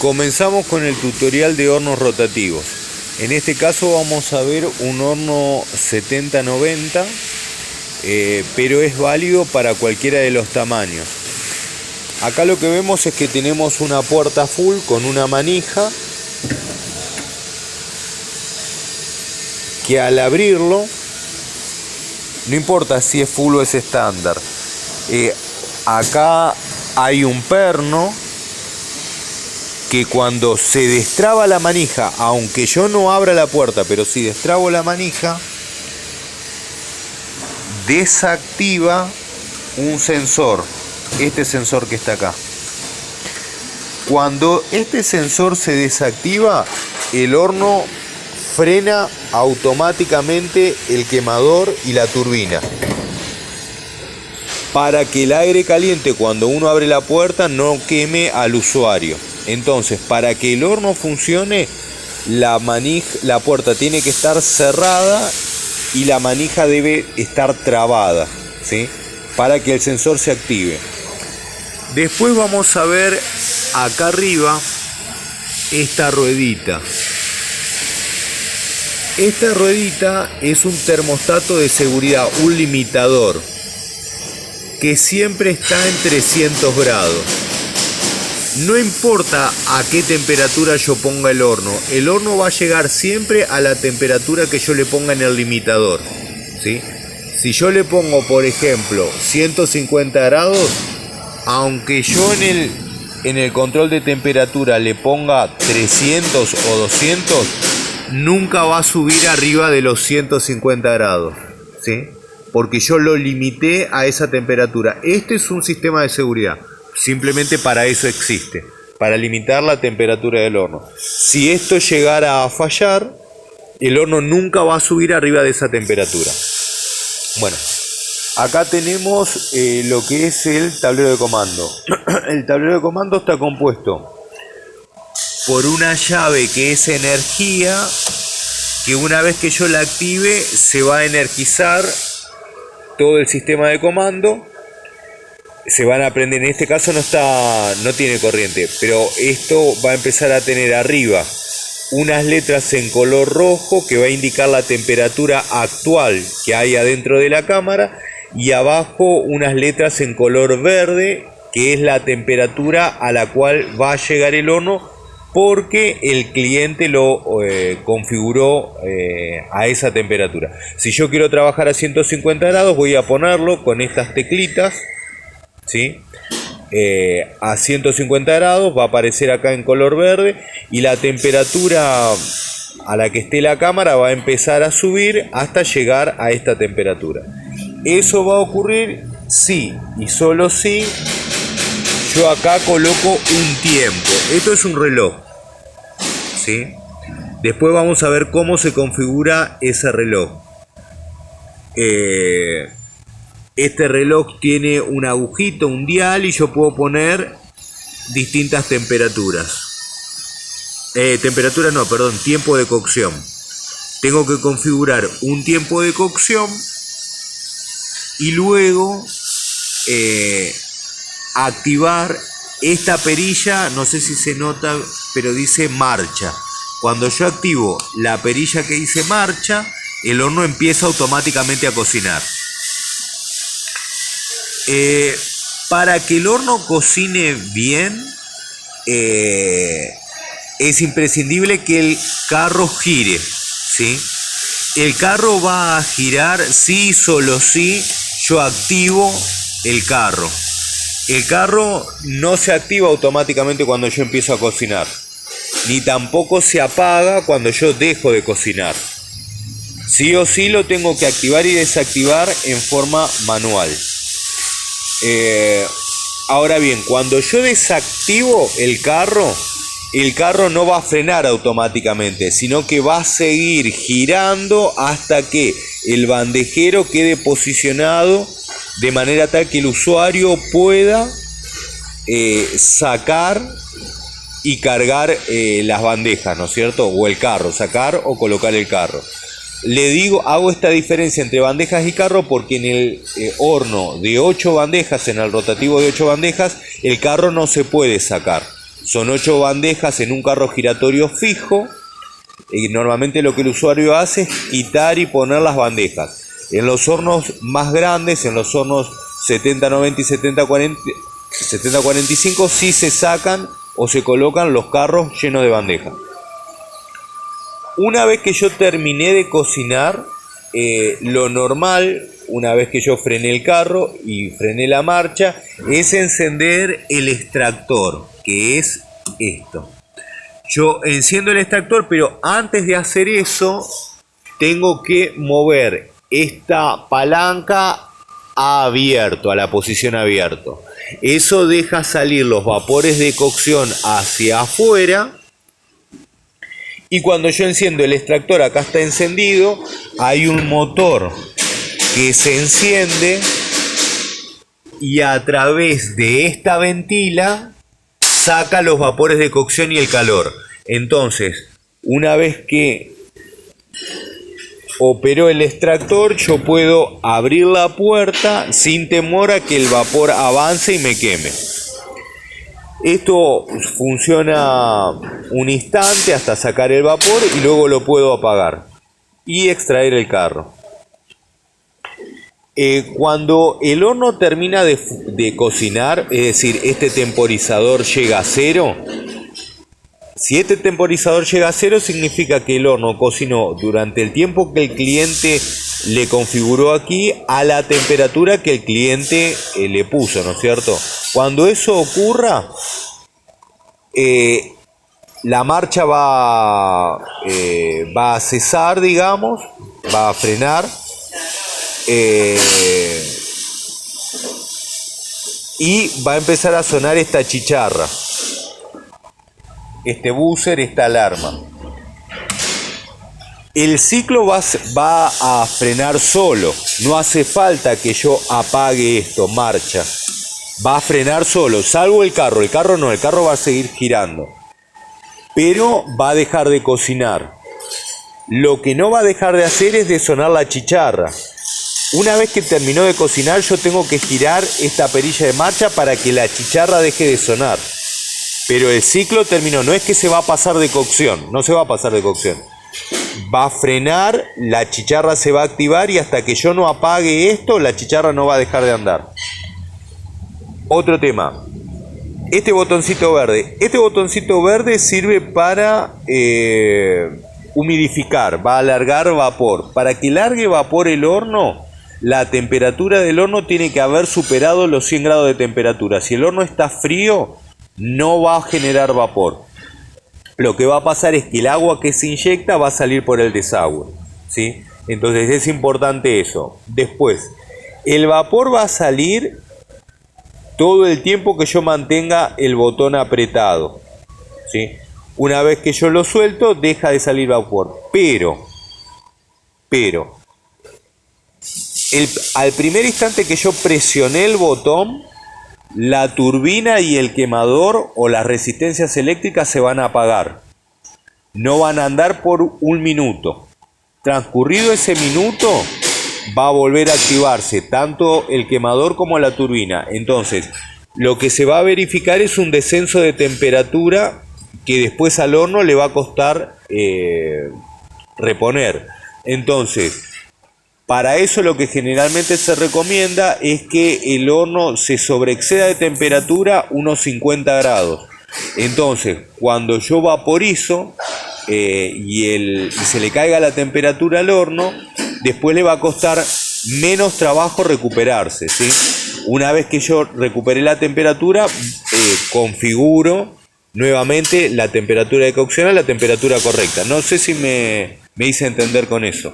Comenzamos con el tutorial de hornos rotativos. En este caso vamos a ver un horno 70-90, pero es válido para cualquiera de los tamaños. Acá lo que vemos es que tenemos una puerta full con una manija que al abrirlo, no importa si es full o es estándar, acá hay un perno que cuando se destraba la manija, aunque yo no abra la puerta, pero si destrabo la manija, desactiva un sensor, este sensor que está acá. Cuando este sensor se desactiva, el horno frena automáticamente el quemador y la turbina, para que el aire caliente cuando uno abre la puerta no queme al usuario. Entonces, para que el horno funcione, la puerta tiene que estar cerrada y la manija debe estar trabada, ¿sí? Para que el sensor se active. Después vamos a ver acá arriba esta ruedita. Esta ruedita es un termostato de seguridad, un limitador, que siempre está en 300 grados. No importa a qué temperatura yo ponga el horno va a llegar siempre a la temperatura que yo le ponga en el limitador, ¿sí? Si yo le pongo, por ejemplo, 150 grados, aunque yo en el control de temperatura le ponga 300 o 200, nunca va a subir arriba de los 150 grados, ¿sí? Porque yo lo limité a esa temperatura. Este es un sistema de seguridad. Simplemente para eso existe, para limitar la temperatura del horno. Si esto llegara a fallar, el horno nunca va a subir arriba de esa temperatura. Bueno, acá tenemos lo que es el tablero de comando. El tablero de comando está compuesto por una llave que es energía, que una vez que yo la active se va a energizar todo el sistema de comando. Se van a prender, en este caso no tiene corriente, pero esto va a empezar a tener arriba unas letras en color rojo que va a indicar la temperatura actual que hay adentro de la cámara, y abajo unas letras en color verde que es la temperatura a la cual va a llegar el horno, porque el cliente lo configuró a esa temperatura. Si yo quiero trabajar a 150 grados, voy a ponerlo con estas teclitas, ¿sí? A 150 grados va a aparecer acá en color verde, y la temperatura a la que esté la cámara va a empezar a subir hasta llegar a esta temperatura. Eso va a ocurrir si y solo si yo acá coloco un tiempo. Esto es un reloj, ¿sí? Después vamos a ver cómo se configura ese reloj. Este reloj tiene un agujito, un dial, y yo puedo poner distintas temperaturas. Tiempo de cocción. Tengo que configurar un tiempo de cocción y luego activar esta perilla. No sé si se nota, pero dice marcha. Cuando yo activo la perilla que dice marcha, el horno empieza automáticamente a cocinar. Para que el horno cocine bien, es imprescindible que el carro gire, ¿sí? El carro va a girar si solo si yo activo el carro. El carro no se activa automáticamente cuando yo empiezo a cocinar, ni tampoco se apaga cuando yo dejo de cocinar. Sí o sí lo tengo que activar y desactivar en forma manual. Ahora bien, cuando yo desactivo el carro no va a frenar automáticamente, sino que va a seguir girando hasta que el bandejero quede posicionado de manera tal que el usuario pueda sacar y cargar las bandejas, ¿no es cierto? O el carro, sacar o colocar el carro. Le digo, hago esta diferencia entre bandejas y carro porque en el horno de 8 bandejas, en el rotativo de 8 bandejas, el carro no se puede sacar. Son 8 bandejas en un carro giratorio fijo. Y normalmente lo que el usuario hace es quitar y poner las bandejas. En los hornos más grandes, en los hornos 70-90 y 70-45, sí se sacan o se colocan los carros llenos de bandejas. Una vez que yo terminé de cocinar, lo normal, una vez que yo frené el carro y frené la marcha, es encender el extractor, que es esto. Yo enciendo el extractor, pero antes de hacer eso, tengo que mover esta palanca a abierto, a la posición abierto. Eso deja salir los vapores de cocción hacia afuera. Y cuando yo enciendo el extractor, acá está encendido, hay un motor que se enciende y a través de esta ventila saca los vapores de cocción y el calor. Entonces, una vez que operó el extractor, yo puedo abrir la puerta sin temor a que el vapor avance y me queme. Esto funciona un instante hasta sacar el vapor y luego lo puedo apagar y extraer el carro. Cuando el horno termina de cocinar, es decir, este temporizador llega a cero. Si este temporizador llega a cero, significa que el horno cocinó durante el tiempo que el cliente le configuró aquí a la temperatura que el cliente le puso, ¿no es cierto? Cuando eso ocurra, la marcha va a cesar, digamos, va a frenar. Y va a empezar a sonar esta chicharra, este buzzer, esta alarma. El ciclo va a frenar solo, no hace falta que yo apague esto, marcha. Va a frenar solo, salvo el carro no, el carro va a seguir girando. Pero va a dejar de cocinar. Lo que no va a dejar de hacer es de sonar la chicharra. Una vez que terminó de cocinar, yo tengo que girar esta perilla de marcha para que la chicharra deje de sonar. Pero el ciclo terminó, no es que se va a pasar de cocción, no se va a pasar de cocción. Va a frenar, la chicharra se va a activar y hasta que yo no apague esto, la chicharra no va a dejar de andar. Otro tema, este botoncito verde sirve para humidificar, va a alargar vapor. Para que largue vapor el horno, la temperatura del horno tiene que haber superado los 100 grados de temperatura. Si el horno está frío, no va a generar vapor. Lo que va a pasar es que el agua que se inyecta va a salir por el desagüe, ¿sí? Entonces es importante eso. Después, el vapor va a salir todo el tiempo que yo mantenga el botón apretado, ¿sí? Una vez que yo lo suelto, deja de salir vapor. Pero al primer instante que yo presioné el botón, la turbina y el quemador o las resistencias eléctricas se van a apagar. No van a andar por un minuto. Transcurrido ese minuto, va a volver a activarse tanto el quemador como la turbina. Entonces, lo que se va a verificar es un descenso de temperatura que después al horno le va a costar reponer. Entonces, para eso lo que generalmente se recomienda es que el horno se sobreexceda de temperatura unos 50 grados. Entonces, cuando yo vaporizo y se le caiga la temperatura al horno, después le va a costar menos trabajo recuperarse, ¿sí? Una vez que yo recuperé la temperatura, configuro nuevamente la temperatura de cocción a la temperatura correcta. No sé si me hice entender con eso.